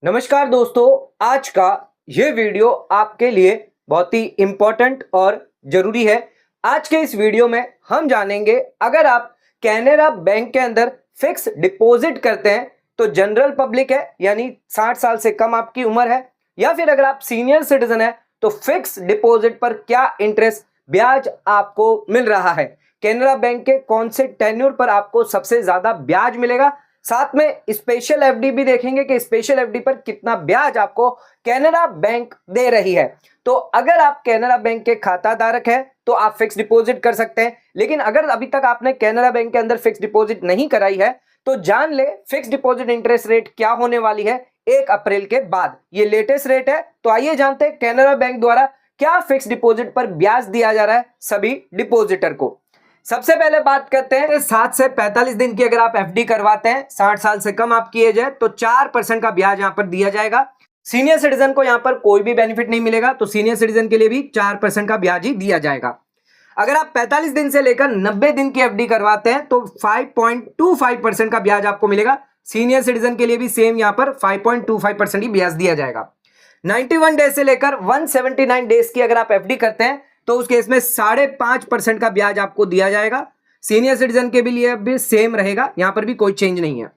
नमस्कार दोस्तों, आज का ये वीडियो आपके लिए बहुत ही इंपॉर्टेंट और जरूरी है। आज के इस वीडियो में हम जानेंगे, अगर आप कैनरा बैंक के अंदर फिक्स डिपॉजिट करते हैं तो जनरल पब्लिक है यानी 60 साल से कम आपकी उम्र है, या फिर अगर आप सीनियर सिटीजन है तो फिक्स डिपॉजिट पर क्या इंटरेस्ट ब्याज आपको मिल रहा है, कैनरा बैंक के कौन से टेन्योर पर आपको सबसे ज्यादा ब्याज मिलेगा। साथ में स्पेशल एफडी भी देखेंगे कि स्पेशल एफडी पर कितना ब्याज आपको कैनरा बैंक दे रही है। तो अगर आप कैनरा बैंक के खाता धारक है तो आप फिक्स डिपॉजिट कर सकते हैं, लेकिन अगर अभी तक आपने कैनरा बैंक के अंदर फिक्स डिपॉजिट नहीं कराई है तो जान ले फिक्स डिपॉजिट इंटरेस्ट रेट क्या होने वाली है 1 अप्रैल के बाद। ये लेटेस्ट रेट है, तो आइए जानते हैं कैनरा बैंक द्वारा क्या फिक्स डिपॉजिट पर ब्याज दिया जा रहा है सभी डिपॉजिटर को। सबसे पहले बात करते हैं 7 से 45 दिन की अगर आप एफडी करवाते हैं, 60 साल से कम आपकी एज है, तो 4% का ब्याज यहां पर दिया जाएगा। सीनियर सिटीजन को यहां पर कोई भी बेनिफिट नहीं मिलेगा, तो सीनियर सिटीजन के लिए भी 4% का ब्याज ही दिया जाएगा। अगर आप 45 दिन से लेकर 90 दिन की एफडी करवाते हैं तो 5.25% का ब्याज आपको मिलेगा। सीनियर सिटीजन के लिए भी सेम यहां पर 5.25% ही ब्याज दिया जाएगा। 91 डेज से लेकर 179 डेज की अगर आप एफडी करते हैं तो उस केस में 5.5% का ब्याज आपको दिया जाएगा। सीनियर सिटीजन के भी लिए भी सेम रहेगा, यहां पर भी कोई चेंज नहीं है।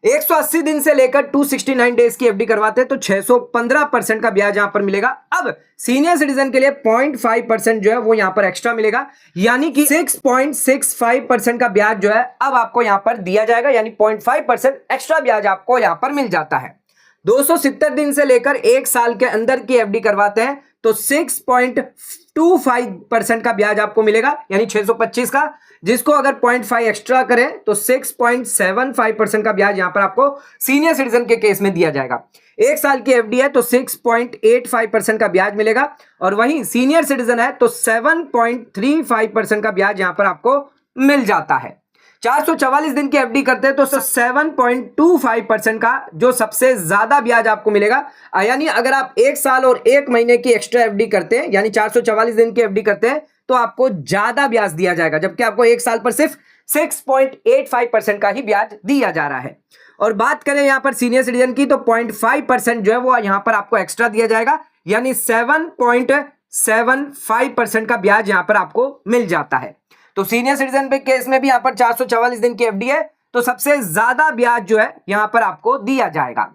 180 दिन से लेकर 269 डेज की एफडी करवाते हैं तो 615% का ब्याज यहां पर मिलेगा। अब सीनियर सिटीजन के लिए 0.5% जो है वो यहां पर एक्स्ट्रा मिलेगा, यानी कि 6.65% का ब्याज जो है अब आपको यहां पर दिया जाएगा, यानी 0.5% एक्स्ट्रा ब्याज आपको यहां पर मिल जाता है। 270 दिन से लेकर 1 साल के अंदर की एफडी करवाते हैं तो 6.25% का ब्याज आपको मिलेगा, यानी 625 का, जिसको अगर 0.5 एक्स्ट्रा करें तो 6.75% का ब्याज यहां पर आपको सीनियर सिटीजन के केस में दिया जाएगा। 1 साल की एफडी है तो 6.85% का ब्याज मिलेगा, और वहीं सीनियर सिटीजन है तो 7.35% का ब्याज यहां पर आपको मिल जाता है। 444 दिन की एफडी करते हैं तो 7.25% का जो सबसे ज्यादा ब्याज आपको मिलेगा, यानी अगर आप 1 साल और 1 महीने की एक्स्ट्रा एफडी करते हैं, यानी 444 दिन की एफडी करते हैं तो आपको ज्यादा ब्याज दिया जाएगा, जबकि आपको 1 साल पर सिर्फ 6.85% का ही ब्याज दिया जा रहा है। और बात करें यहां पर सीनियर सिटीजन की तो 0.5% जो है वो यहां पर आपको एक्स्ट्रा दिया जाएगा, यानी 7.75% का ब्याज यहां पर आपको मिल जाता है। तो सीनियर सिटीजन के केस में भी यहां पर 444 दिन की एफडी है तो सबसे ज्यादा ब्याज जो है यहां पर आपको दिया जाएगा।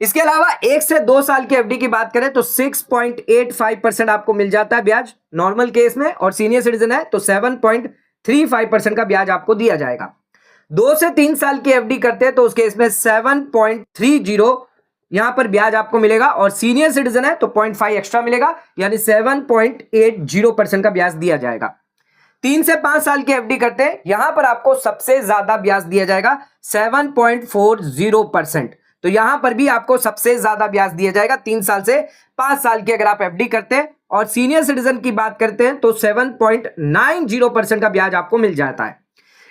इसके अलावा 1 से 2 साल की एफडी की बात करें तो 6.85% आपको मिल जाता है ब्याज नॉर्मल केस में, और सीनियर सिटीजन है तो 7.35% का ब्याज आपको दिया जाएगा। 2 से 3 साल की एफडी करते हैं तो उस केस में 7.30 यहां पर ब्याज आपको मिलेगा, और सीनियर सिटीजन है तो 0.5 एक्स्ट्रा मिलेगा, यानी 7.80% का ब्याज दिया जाएगा। 3 से 5 साल की एफडी करते हैं, यहां पर आपको सबसे ज्यादा ब्याज दिया जाएगा 7.40%। तो यहां पर भी आपको सबसे ज्यादा ब्याज दिया जाएगा 3 साल से 5 साल की अगर आप एफडी करते हैं, और सीनियर सिटीजन की बात करते हैं तो 7.90% का ब्याज आपको मिल जाता है।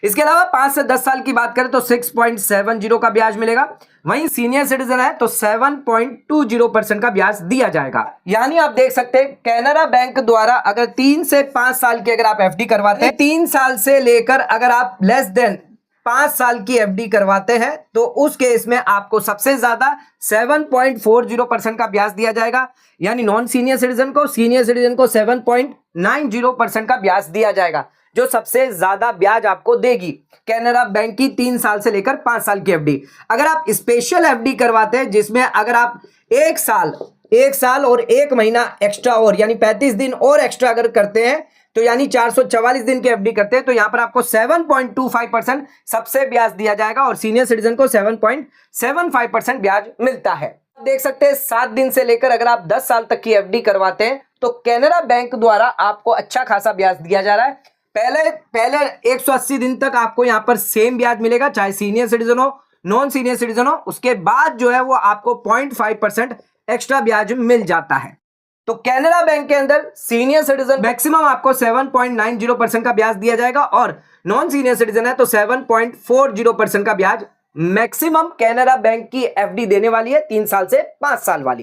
इसके अलावा 5 से 10 साल की बात करें तो 6.70 का ब्याज मिलेगा, वहीं सीनियर सिटीजन है तो 7.20% का ब्याज दिया जाएगा। यानी आप देख सकते हैं कैनरा बैंक द्वारा अगर 3 से 5 साल की अगर आप एफडी करवाते हैं, 3 साल से लेकर अगर आप लेस देन 5 साल की एफडी करवाते हैं तो उस केस में आपको सबसे ज्यादा 7.40% का ब्याज दिया जाएगा, यानी नॉन सीनियर सिटीजन को, सीनियर सिटीजन को 7.90% का ब्याज दिया जाएगा, जो सबसे ज्यादा ब्याज आपको देगी कैनरा बैंक की 3 साल से लेकर 5 साल की एफडी। अगर आप स्पेशल एफडी करवाते हैं जिसमें अगर आप 1 साल और 1 महीना एक्स्ट्रा और यानी 35 दिन और एक्स्ट्रा अगर करते हैं तो यानी 444 दिन की एफडी करते हैं तो यहां पर आपको 7.25% सबसे ब्याज दिया जाएगा, और सीनियर सिटीजन को 7.75% ब्याज मिलता है। देख सकते हैं 7 दिन से लेकर अगर आप 10 साल तक की एफडी करवाते हैं तो कैनरा बैंक द्वारा आपको अच्छा खासा ब्याज दिया जा रहा है। पहले 180 दिन तक आपको यहां पर सेम ब्याज मिलेगा, चाहे सीनियर सिटीजन हो नॉन सीनियर सिटीजन हो, उसके बाद जो है वो आपको 0.5% एक्स्ट्रा ब्याज मिल जाता है। तो कैनरा बैंक के अंदर सीनियर सिटीजन मैक्सिमम आपको 7.90% का ब्याज दिया जाएगा, और नॉन सीनियर सिटीजन है तो 7.40% का ब्याज मैक्सिमम कैनरा बैंक की एफडी देने वाली है 3 साल से 5 साल वाली।